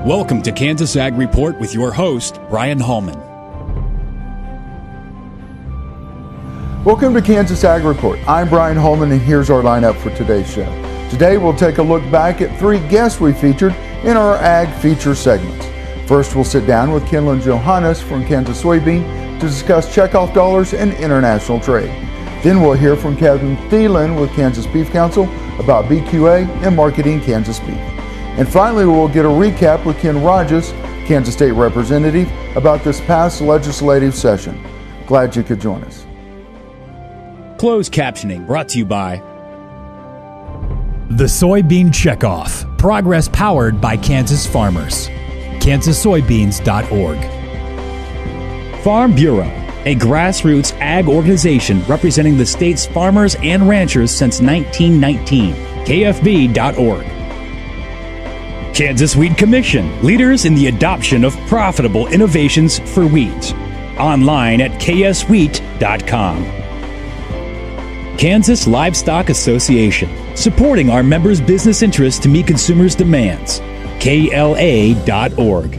Welcome to Kansas Ag Report with your host, Brian Hallman. Welcome to Kansas Ag Report. I'm Brian Hallman, and here's our lineup for today's show. Today we'll take a look back at 3 guests we featured in our Ag Feature segments. First, we'll sit down with Kenlon Johannes from Kansas Soybean to discuss checkoff dollars and international trade. Then we'll hear from Kevin Thielen with Kansas Beef Council about BQA and marketing Kansas beef. And finally, we'll get a recap with Ken Rogers, Kansas State Representative, about this past legislative session. Glad you could join us. Closed captioning brought to you by The Soybean Checkoff. Progress powered by Kansas farmers. KansasSoybeans.org. Farm Bureau, a grassroots ag organization representing the state's farmers and ranchers since 1919. KFB.org. Kansas Wheat Commission, leaders in the adoption of profitable innovations for wheat. Online at kswheat.com. Kansas Livestock Association, supporting our members' business interests to meet consumers' demands. KLA.org.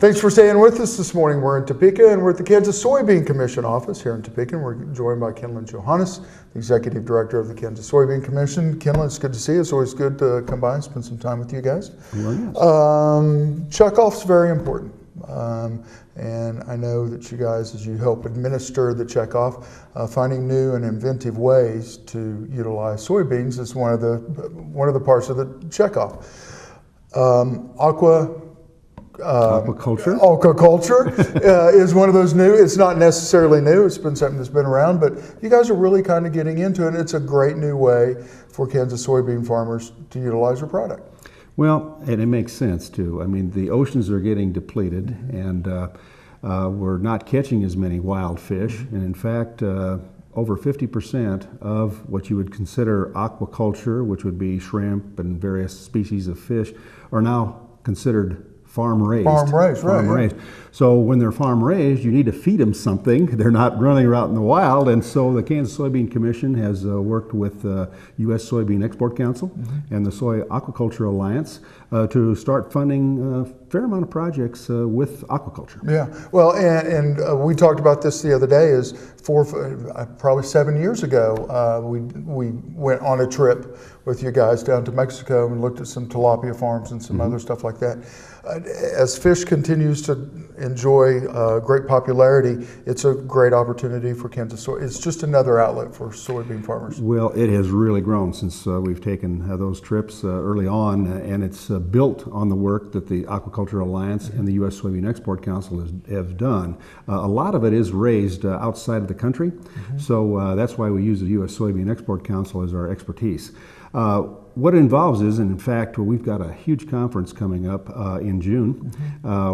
Thanks for staying with us this morning. We're in Topeka, and we're at the Kansas Soybean Commission office here in Topeka. And we're joined by Kenlon Johannes, the Executive Director of the Kansas Soybean Commission. Kenlon, it's good to see you. It's always good to come by and spend some time with you guys. Checkoff's very important. And I know that you guys, as you help administer the checkoff, finding new and inventive ways to utilize soybeans is one of the parts of the checkoff. Aquaculture is one of those new. It's not necessarily new. It's been something that's been around, but you guys are really kind of getting into it. And it's a great new way for Kansas soybean farmers to utilize their product. Well, and it makes sense too. I mean, the oceans are getting depleted, and we're not catching as many wild fish. And in fact, over 50% of what you would consider aquaculture, which would be shrimp and various species of fish, are now considered farm raised. Right. So when they're farm raised, you need to feed them something. They're not running out in the wild, and so the Kansas Soybean Commission has worked with U.S. Soybean Export Council and the Soy Aquaculture Alliance to start funding a fair amount of projects with aquaculture. Yeah, well, and we talked about this the other day. Is probably 7 years ago, we went on a trip with you guys down to Mexico and looked at some tilapia farms and some other stuff like that. As fish continues to enjoy great popularity, it's a great opportunity for Kansas soy. It's just another outlet for soybean farmers. Well, it has really grown since we've taken those trips early on, and it's built on the work that the Aquaculture Alliance and the U.S. Soybean Export Council have done. A lot of it is raised outside of the country, so that's why we use the U.S. Soybean Export Council as our expertise. What it involves is, and in fact, we've got a huge conference coming up in June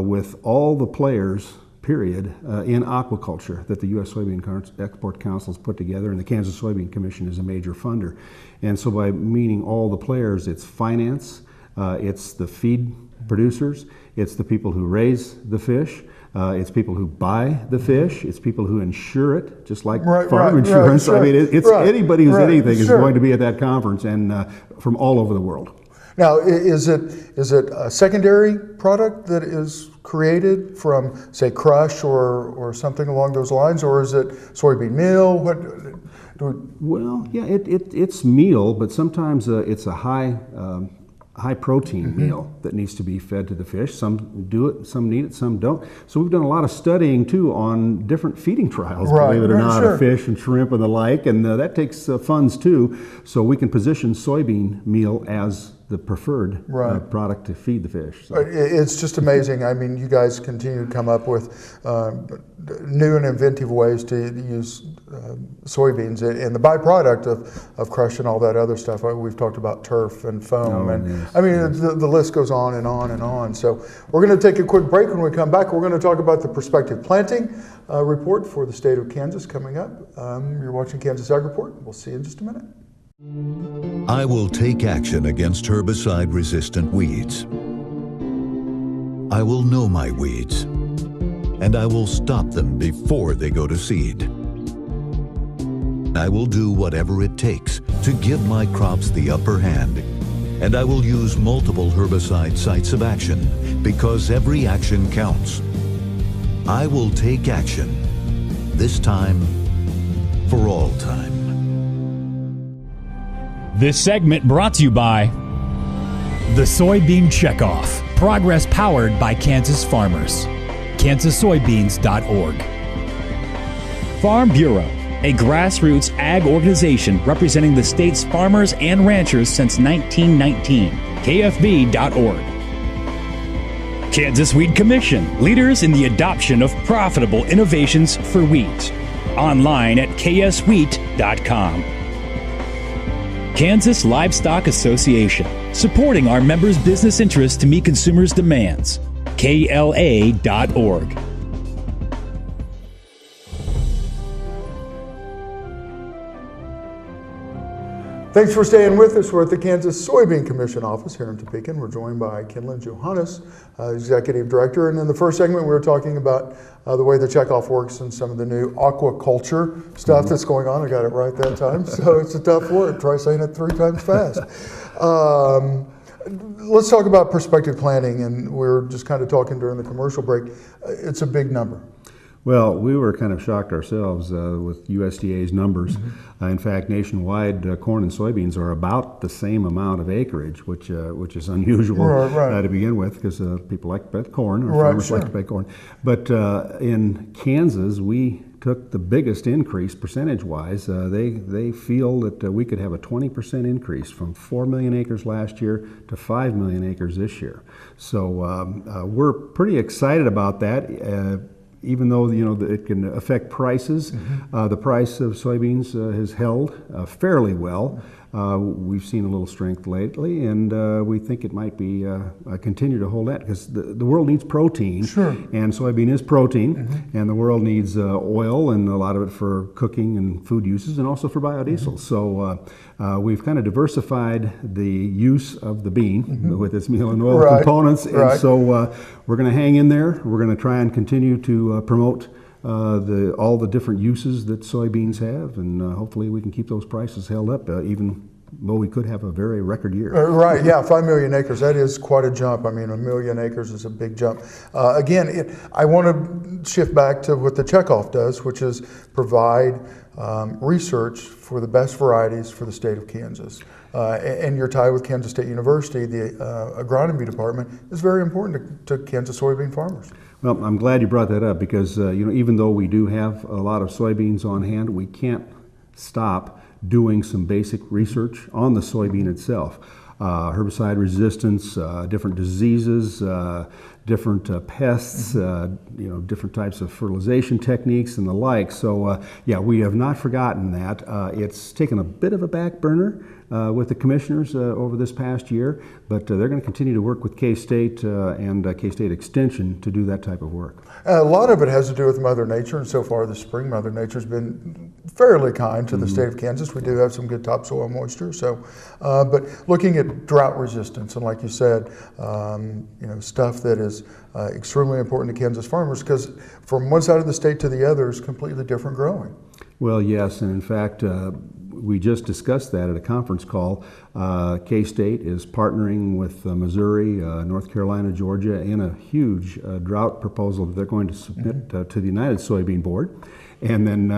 with all the players, period, in aquaculture that the U.S. Soybean Export Council has put together, and the Kansas Soybean Commission is a major funder. And so by meaning all the players, it's finance, it's the feed producers, it's the people who raise the fish, it's people who buy the fish, it's people who insure it, just like farm insurance. Sure. I mean, it's anybody who's anything is going to be at that conference, and from all over the world. Now, is it a secondary product that is created from, say, crush or something along those lines, or is it soybean meal? Well, yeah, it's meal, but sometimes it's a high protein meal that needs to be fed to the fish. Some do it, some need it, some don't. So we've done a lot of studying too on different feeding trials, believe it or not, of fish and shrimp and the like, and that takes funds too. So we can position soybean meal as the preferred product to feed the fish. So. It's just amazing. I mean, you guys continue to come up with new and inventive ways to use soybeans and the byproduct of crush and all that other stuff. We've talked about turf and foam, the list goes on and on and on. So we're going to take a quick break. When we come back, we're going to talk about the prospective planting report for the state of Kansas coming up. You're watching Kansas Ag Report. We'll see you in just a minute. I will take action against herbicide-resistant weeds. I will know my weeds, and I will stop them before they go to seed. I will do whatever it takes to give my crops the upper hand. And I will use multiple herbicide sites of action because every action counts. I will take action, this time for all time. This segment brought to you by The Soybean Checkoff. Progress powered by Kansas farmers. KansasSoybeans.org. Farm Bureau, a grassroots ag organization representing the state's farmers and ranchers since 1919. KFB.org. Kansas Wheat Commission, leaders in the adoption of profitable innovations for wheat. Online at kswheat.com. Kansas Livestock Association, supporting our members' business interests to meet consumers' demands. KLA.org. Thanks for staying with us. We're at the Kansas Soybean Commission office here in Topeka. We're joined by Kenlyn Johannes, Executive Director. And in the first segment, we were talking about the way the checkoff works and some of the new aquaculture stuff that's going on. I got it right that time. So it's a tough word. Try saying it 3 times fast. Let's talk about prospective planning. And we were just kind of talking during the commercial break. It's a big number. Well, we were kind of shocked ourselves with USDA's numbers. In fact, nationwide, corn and soybeans are about the same amount of acreage, which is unusual to begin with, because people like to plant corn, or farmers like to plant corn. But in Kansas, we took the biggest increase percentage-wise. They feel that we could have a 20% increase from 4 million acres last year to 5 million acres this year. So we're pretty excited about that. Even though it can affect prices, the price of soybeans has held fairly well. We've seen a little strength lately, and we think it might be continue to hold that, because the world needs protein, and soybean is protein, and the world needs oil, and a lot of it for cooking and food uses, and also for biodiesel. So we've kind of diversified the use of the bean with its meal and oil components, and so we're going to hang in there. We're going to try and continue to promote all the different uses that soybeans have, and hopefully we can keep those prices held up, even though we could have a very record year. 5 million acres, that is quite a jump. I mean, 1 million acres is a big jump. Again, I want to shift back to what the checkoff does, which is provide research for the best varieties for the state of Kansas. And your tie with Kansas State University, the agronomy department, is very important to Kansas soybean farmers. Well, I'm glad you brought that up, because even though we do have a lot of soybeans on hand, we can't stop doing some basic research on the soybean itself. Herbicide resistance, different diseases, different pests, different types of fertilization techniques and the like. So we have not forgotten that. It's taken a bit of a back burner with the commissioners over this past year, but they're going to continue to work with K-State and K-State Extension to do that type of work. A lot of it has to do with Mother Nature, and so far this spring, Mother Nature's been fairly kind to the state of Kansas. We do have some good topsoil moisture. So, but looking at drought resistance, and like you said, stuff that is extremely important to Kansas farmers, because from one side of the state to the other is completely different growing. Well, yes, and in fact, we just discussed that at a conference call. K-State is partnering with Missouri, North Carolina, Georgia in a huge drought proposal that they're going to submit to the United Soybean Board. And then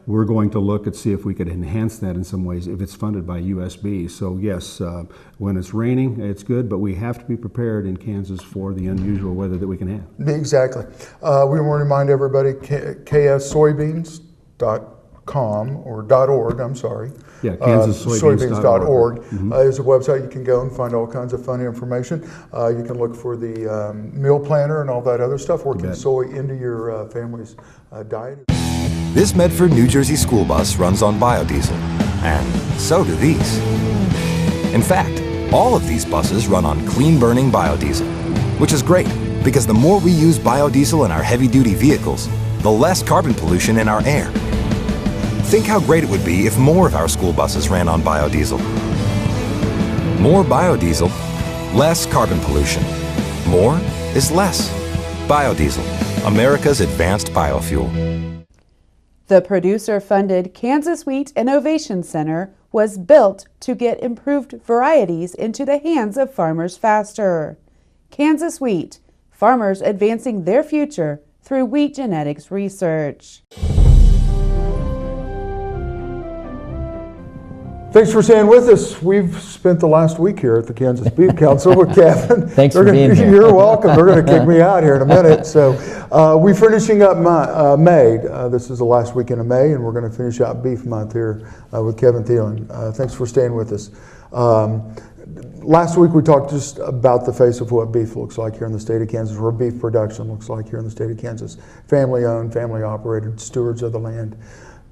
we're going to look and see if we could enhance that in some ways if it's funded by USB. So yes, when it's raining, it's good, but we have to be prepared in Kansas for the unusual weather that we can have. Exactly. We want to remind everybody, kssoybeans.com or .org, I'm sorry. Yeah, KansasSoybeans.org is a website you can go and find all kinds of funny information. You can look for the meal planner and all that other stuff, working soy into your family's diet. This Medford, New Jersey school bus runs on biodiesel, and so do these. In fact, all of these buses run on clean-burning biodiesel, which is great because the more we use biodiesel in our heavy-duty vehicles, the less carbon pollution in our air. Think how great it would be if more of our school buses ran on biodiesel. More biodiesel, less carbon pollution. More is less. Biodiesel, America's advanced biofuel. The producer-funded Kansas Wheat Innovation Center was built to get improved varieties into the hands of farmers faster. Kansas Wheat, farmers advancing their future through wheat genetics research. Thanks for staying with us. We've spent the last week here at the Kansas Beef Council with Kevin. Thanks for being here. You're welcome. They're going to kick me out here in a minute. So we're finishing up May. This is the last weekend of May, and we're going to finish out Beef Month here with Kevin Thielen. Thanks for staying with us. Last week we talked just about the face of what beef looks like here in the state of Kansas, what beef production looks like here in the state of Kansas. Family owned, family operated, stewards of the land.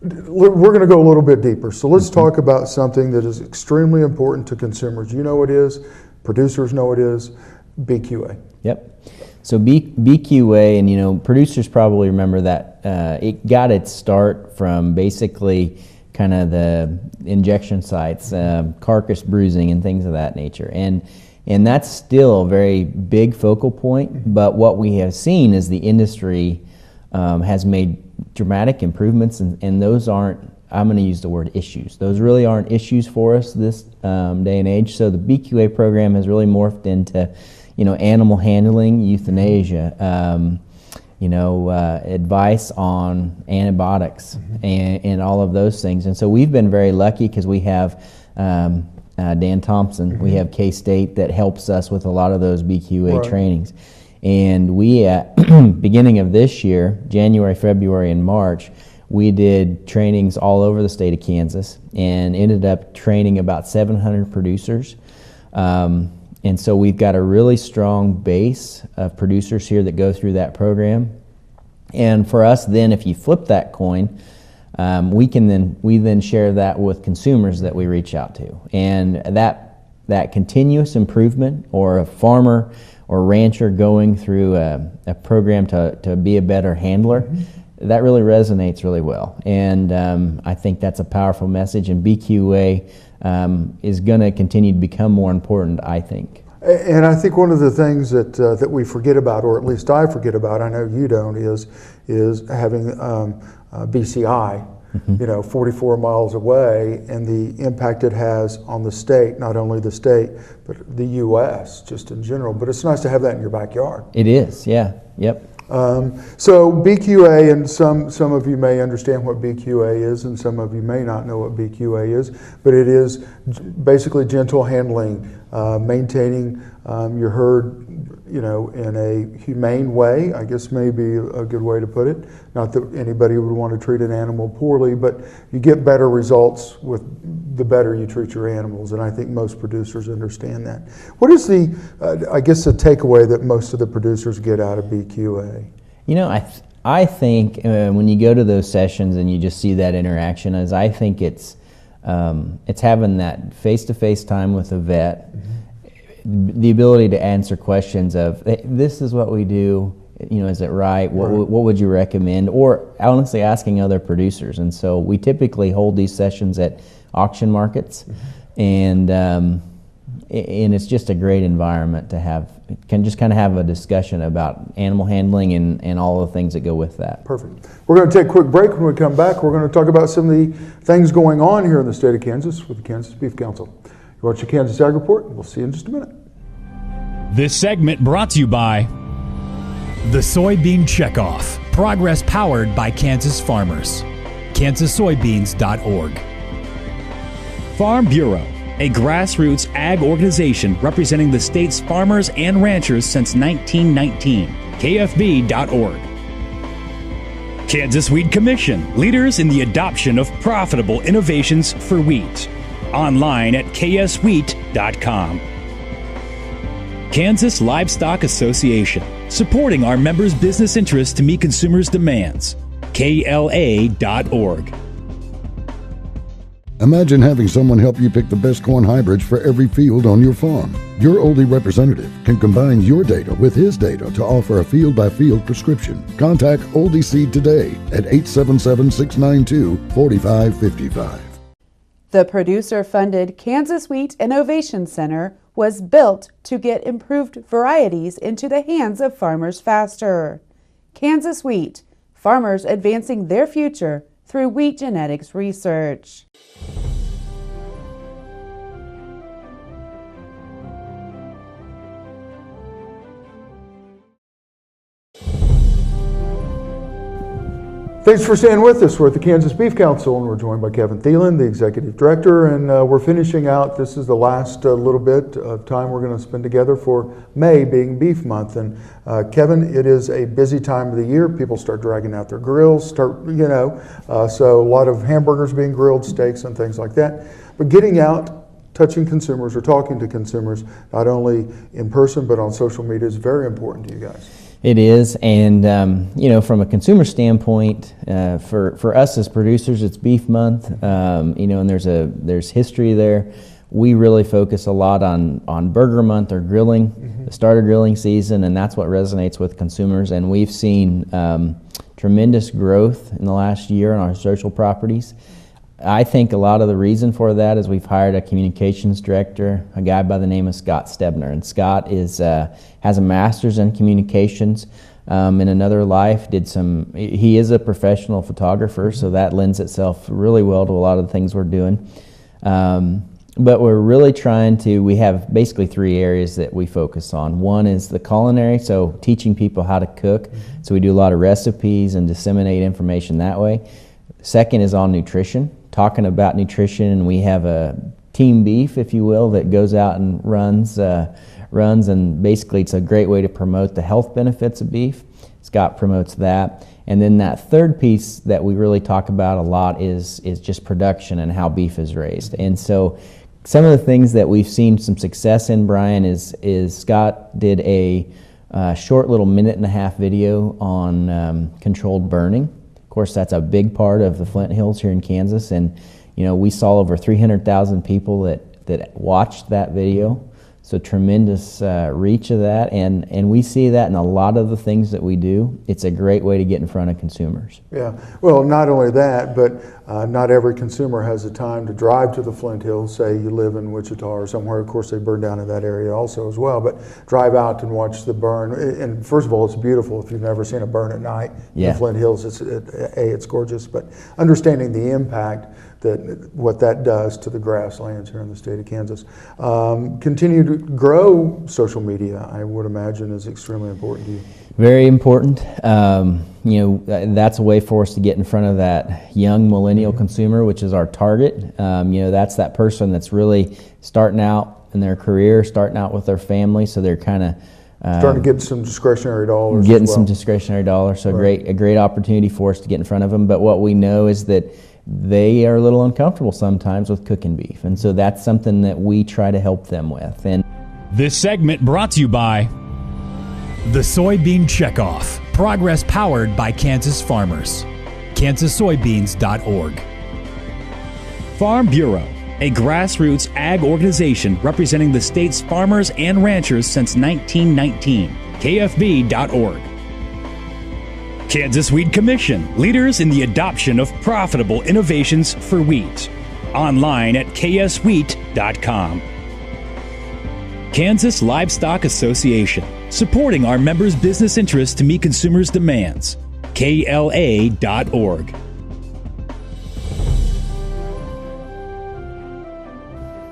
We're going to go a little bit deeper. So let's talk about something that is extremely important to consumers. You know it is, producers know it is, BQA. Yep. So BQA, and producers probably remember that it got its start from basically kind of the injection sites, carcass bruising and things of that nature. And that's still a very big focal point, but what we have seen is the industry has made dramatic improvements, and those aren't, I'm going to use the word issues. Those really aren't issues for us this day and age. So the BQA program has really morphed into, animal handling, euthanasia, advice on antibiotics and all of those things. And so we've been very lucky because we have Dan Thompson, we have K-State that helps us with a lot of those BQA trainings. And we, at beginning of this year, January, February, and March, we did trainings all over the state of Kansas and ended up training about 700 producers. And so we've got a really strong base of producers here that go through that program. And for us then, if you flip that coin, we then share that with consumers that we reach out to. And that continuous improvement, or a farmer or rancher going through a program to be a better handler, that really resonates really well. And I think that's a powerful message, and BQA is going to continue to become more important, I think. And I think one of the things that we forget about, or at least I forget about, I know you don't, is having BCI, 44 miles away, and the impact it has on the state, not only the state, but the U.S. just in general. But it's nice to have that in your backyard. It is, yeah, yep. So BQA, and some of you may understand what BQA is, and some of you may not know what BQA is, but it is basically gentle handling, maintaining your herd, in a humane way, I guess may be a good way to put it. Not that anybody would want to treat an animal poorly, but you get better results with the better you treat your animals, and I think most producers understand that. What is the takeaway that most of the producers get out of BQA? I think when you go to those sessions and you just see that interaction, I think it's having that face-to-face time with a vet, the ability to answer questions of, hey, this is what we do, is it right? What would you recommend? Or honestly asking other producers. And so we typically hold these sessions at auction markets, and it's just a great environment to have, can just kind of have a discussion about animal handling and all the things that go with that. Perfect. We're going to take a quick break. When we come back, we're going to talk about some of the things going on here in the state of Kansas with the Kansas Beef Council. You're watching Kansas Ag Report, and we'll see you in just a minute. This segment brought to you by the Soybean Checkoff. Progress powered by Kansas farmers. KansasSoybeans.org. Farm Bureau, a grassroots ag organization representing the state's farmers and ranchers since 1919. KFB.org. Kansas Wheat Commission, leaders in the adoption of profitable innovations for wheat. Online at kswheat.com. Kansas Livestock Association, supporting our members' business interests to meet consumers' demands. KLA.org. Imagine having someone help you pick the best corn hybrids for every field on your farm. Your Oldie representative can combine your data with his data to offer a field-by-field prescription. Contact Oldie Seed today at 877-692-4555. The producer-funded Kansas Wheat Innovation Center was built to get improved varieties into the hands of farmers faster. Kansas Wheat, farmers advancing their future through wheat genetics research. Thanks for staying with us. We're at the Kansas Beef Council, and we're joined by Kevin Thielen, the Executive Director, and we're finishing out. This is the last little bit of time we're going to spend together for May being Beef Month. And Kevin, it is a busy time of the year. People start dragging out their grills, so a lot of hamburgers being grilled, steaks and things like that. But getting out, touching consumers or talking to consumers, not only in person but on social media, is very important to you guys. It is, and from a consumer standpoint, for us as producers, it's Beef Month. And there's history there. We really focus a lot on Burger Month or grilling, the start of grilling season, and that's what resonates with consumers. And we've seen tremendous growth in the last year on our social properties. I think a lot of the reason for that is we've hired a communications director, a guy by the name of Scott Stebner. And Scott has a master's in communications. In another life, he is a professional photographer, so that lends itself really well to a lot of the things we're doing. But we're really we have basically three areas that we focus on. One is the culinary, so teaching people how to cook. So we do a lot of recipes and disseminate information that way. Second is on nutrition, talking about nutrition, and we have a team beef, if you will, that goes out and runs, and basically it's a great way to promote the health benefits of beef. Scott promotes that. And then that third piece that we really talk about a lot is just production and how beef is raised. And so some of the things that we've seen some success in, Brian, is Scott did a short little 1.5-minute video on controlled burning. Of course, that's a big part of the Flint Hills here in Kansas, and we saw over 300,000 people that watched that video. So tremendous reach of that, and we see that in a lot of the things that we do. It's a great way to get in front of consumers. Yeah, well, not only that, but not every consumer has the time to drive to the Flint Hills. Say you live in Wichita or somewhere. Of course, they burn down in that area also as well. But drive out and watch the burn. And first of all, it's beautiful. If you've never seen a burn at night in the Flint Hills, it's gorgeous. But understanding the impact what that does to the grasslands here in the state of Kansas. Continue to grow social media, I would imagine, is extremely important to you. Very important. That's a way for us to get in front of that young millennial consumer, which is our target. That's that person that's really starting out in their career, starting out with their family, so they're kind of starting to get some discretionary dollars. Some discretionary dollars, so right. a great opportunity for us to get in front of them. But what we know is that they are a little uncomfortable sometimes with cooking beef, and so that's something that we try to help them with. And this segment brought to you by the Soybean Checkoff. Progress powered by Kansas farmers. KansasSoybeans.org. Farm Bureau, a grassroots ag organization representing the state's farmers and ranchers since 1919. KFB.org. Kansas Wheat Commission, leaders in the adoption of profitable innovations for wheat. Online at kswheat.com. Kansas Livestock Association, supporting our members' business interests to meet consumers' demands. KLA.org.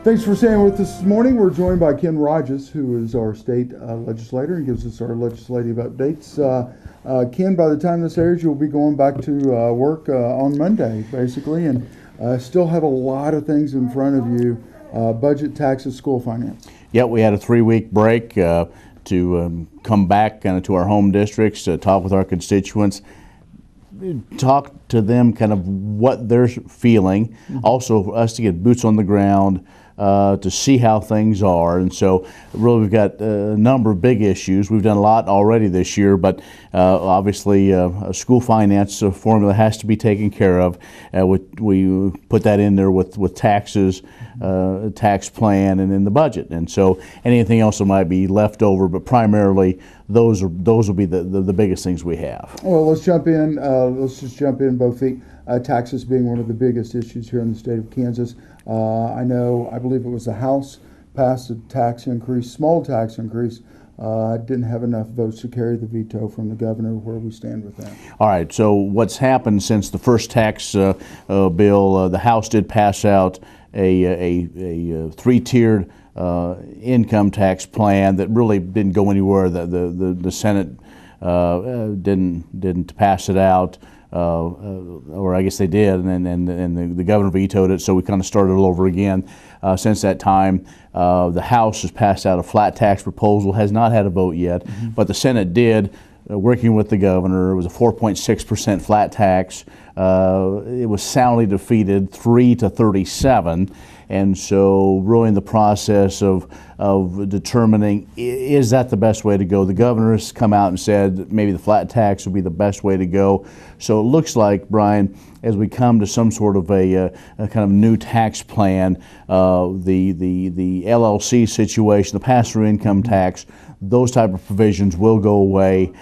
Thanks for staying with us this morning. We're joined by Ken Rogers, who is our state legislator and gives us our legislative updates. Ken, by the time this airs, you'll be going back to work on Monday, basically, and still have a lot of things in front of you, budget, taxes, school finance. Yep, we had a 3-week break to come back kind of to our home districts, to talk with our constituents, talk to them kind of what they're feeling, also for us to get boots on the ground, to see how things are. And so really we've got a number of big issues. We've done a lot already this year, but obviously school finance formula has to be taken care of. We put that in there with taxes, tax plan, and then the budget. And so anything else that might be left over, but primarily those will be the biggest things we have. Well, let's jump in. Let's just jump in, both the taxes being one of the biggest issues here in the state of Kansas. I believe it was the House passed a tax increase, small tax increase didn't have enough votes to carry the veto from the governor. Where we stand with that? All right, so what's happened since the first tax bill, the House did pass out a three-tiered income tax plan that really didn't go anywhere. The Senate didn't pass it out, or I guess they did, and the governor vetoed it. So we kind of started all over again. Since that time, the House has passed out a flat tax proposal, has not had a vote yet, but the Senate did. Working with the governor, it was a 4.6% flat tax. It was soundly defeated, 3-37, and so really in the process of determining, is that the best way to go? The governor has come out and said that maybe the flat tax would be the best way to go. So it looks like, Brian, as we come to some sort of a kind of new tax plan, the LLC situation, the pass-through income tax, those type of provisions will go away.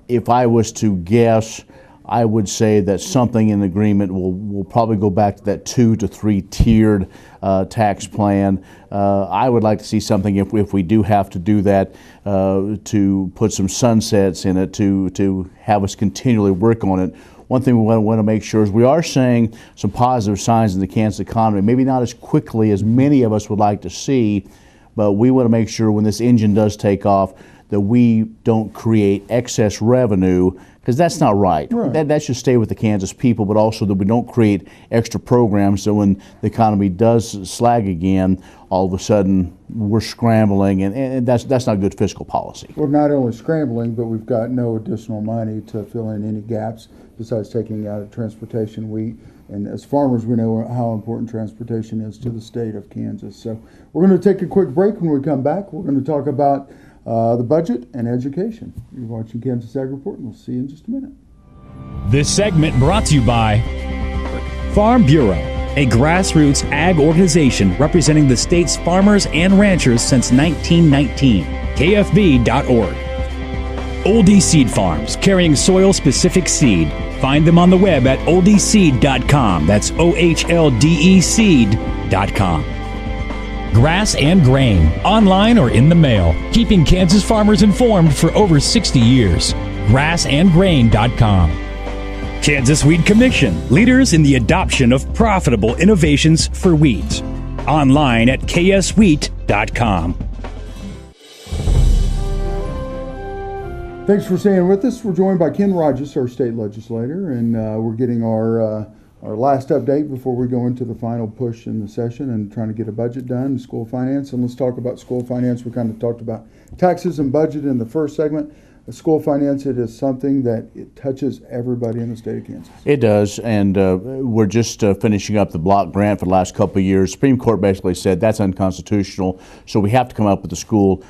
If I was to guess, I would say that something in agreement will probably go back to that 2 to 3 tiered tax plan. I would like to see something, if we do have to do that, to put some sunsets in it, to have us continually work on it. One thing we want to make sure is we are seeing some positive signs in the Kansas economy, maybe not as quickly as many of us would like to see, but we want to make sure when this engine does take off that we don't create excess revenue, because that's not right. That should stay with the Kansas people, but also that we don't create extra programs so when the economy does slag again, all of a sudden we're scrambling, and that's not good fiscal policy. We're not only scrambling, but we've got no additional money to fill in any gaps besides taking out of transportation. And as farmers, we know how important transportation is to the state of Kansas. So we're going to take a quick break. When we come back, we're going to talk about the budget and education. You're watching Kansas Ag Report, and we'll see you in just a minute. This segment brought to you by Farm Bureau, a grassroots ag organization representing the state's farmers and ranchers since 1919. KFB.org. Oldie Seed Farms, carrying soil-specific seed. Find them on the web at oldieseed.com. That's OHLDE seed.com. Grass and Grain, online or in the mail, keeping Kansas farmers informed for over 60 years. Grassandgrain.com. Kansas Wheat Commission, leaders in the adoption of profitable innovations for wheat. Online at kswheat.com. Thanks for staying with us. We're joined by Ken Rogers, our state legislator, and we're getting our last update before we go into the final push in the session and trying to get a budget done, school finance. And let's talk about school finance. We kind of talked about taxes and budget in the first segment. School finance, it is something that it touches everybody in the state of Kansas. It does, and we're just finishing up the block grant for the last couple of years. Supreme Court basically said that's unconstitutional, so we have to come up with a school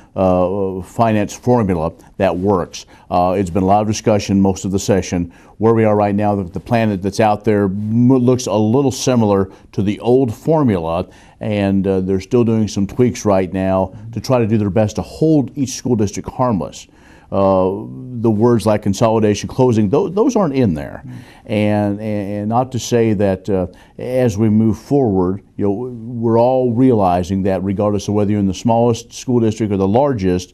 finance formula that works. It's been a lot of discussion most of the session. Where we are right now, the plan that's out there looks a little similar to the old formula, and they're still doing some tweaks right now to try to do their best to hold each school district harmless. The words like consolidation, closing, those aren't in there. And not to say that as we move forward, we're all realizing that regardless of whether you're in the smallest school district or the largest,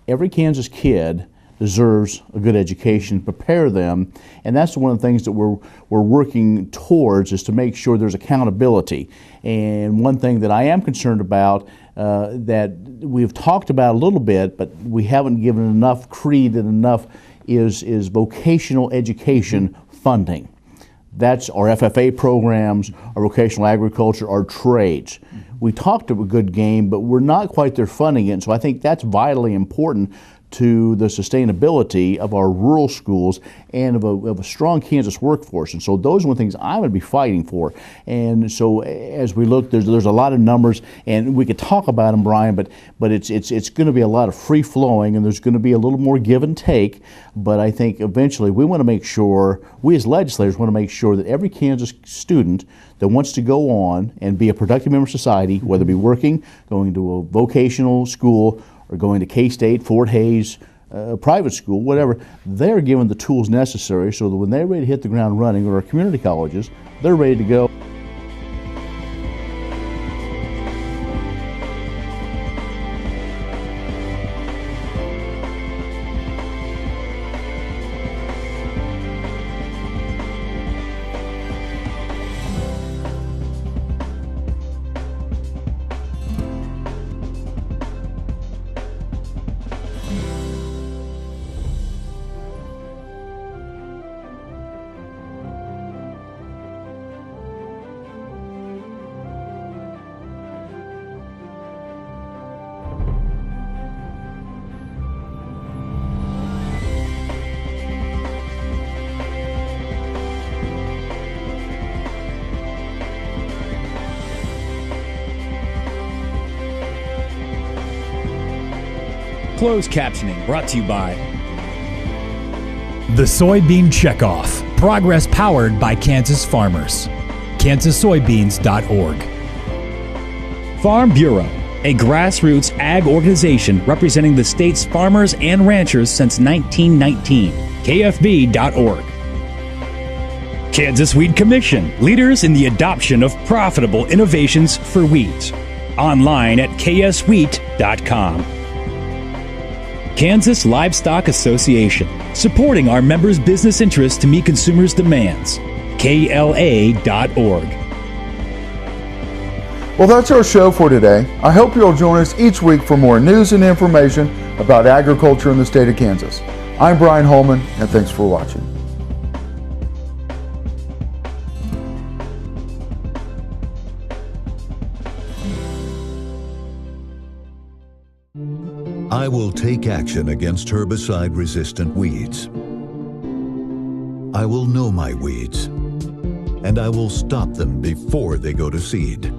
every Kansas kid deserves a good education, prepare them, and that's one of the things that we're working towards, is to make sure there's accountability. And one thing that I am concerned about that we've talked about a little bit, but we haven't given enough credit enough, is vocational education funding. That's our FFA programs, our vocational agriculture, our trades. We talked a good game, but we're not quite there funding it, and so I think that's vitally important to the sustainability of our rural schools and of a strong Kansas workforce. And so those are one of the things I'm going to be fighting for. And so as we look, there's a lot of numbers, and we could talk about them, Brian, but it's going to be a lot of free flowing, and there's going to be a little more give and take. But I think eventually we want to make sure, we as legislators want to make sure that every Kansas student that wants to go on and be a productive member of society, whether it be working, going to a vocational school, or going to K-State, Fort Hays, private school, whatever, they're given the tools necessary so that when they're ready to hit the ground running, or our community colleges, they're ready to go. Closed captioning brought to you by The Soybean Checkoff. Progress powered by Kansas farmers. KansasSoybeans.org. Farm Bureau, a grassroots ag organization representing the state's farmers and ranchers since 1919. KFB.org. Kansas Wheat Commission, leaders in the adoption of profitable innovations for wheat. Online at kswheat.com. Kansas Livestock Association, supporting our members' business interests to meet consumers' demands. KLA.org. Well, that's our show for today. I hope you'll join us each week for more news and information about agriculture in the state of Kansas. I'm Brian Holman, and thanks for watching. I will take action against herbicide-resistant weeds. I will know my weeds, and I will stop them before they go to seed.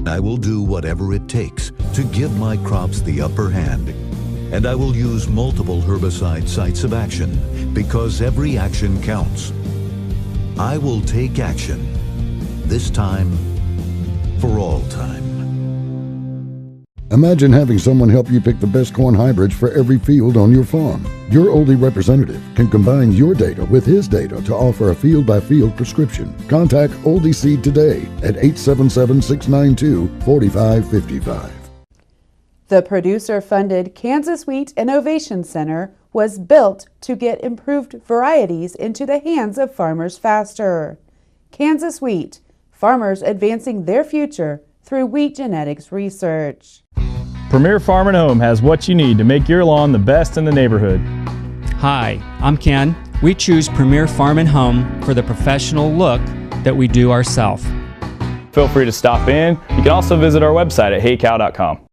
I will do whatever it takes to give my crops the upper hand, and I will use multiple herbicide sites of action because every action counts. I will take action, this time for all time. Imagine having someone help you pick the best corn hybrids for every field on your farm. Your Oldie representative can combine your data with his data to offer a field-by-field prescription. Contact Oldie Seed today at 877-692-4555. The producer-funded Kansas Wheat Innovation Center was built to get improved varieties into the hands of farmers faster. Kansas Wheat, farmers advancing their future through wheat genetics research. Premier Farm and Home has what you need to make your lawn the best in the neighborhood. Hi, I'm Ken. We choose Premier Farm and Home for the professional look that we do ourselves. Feel free to stop in. You can also visit our website at heycow.com.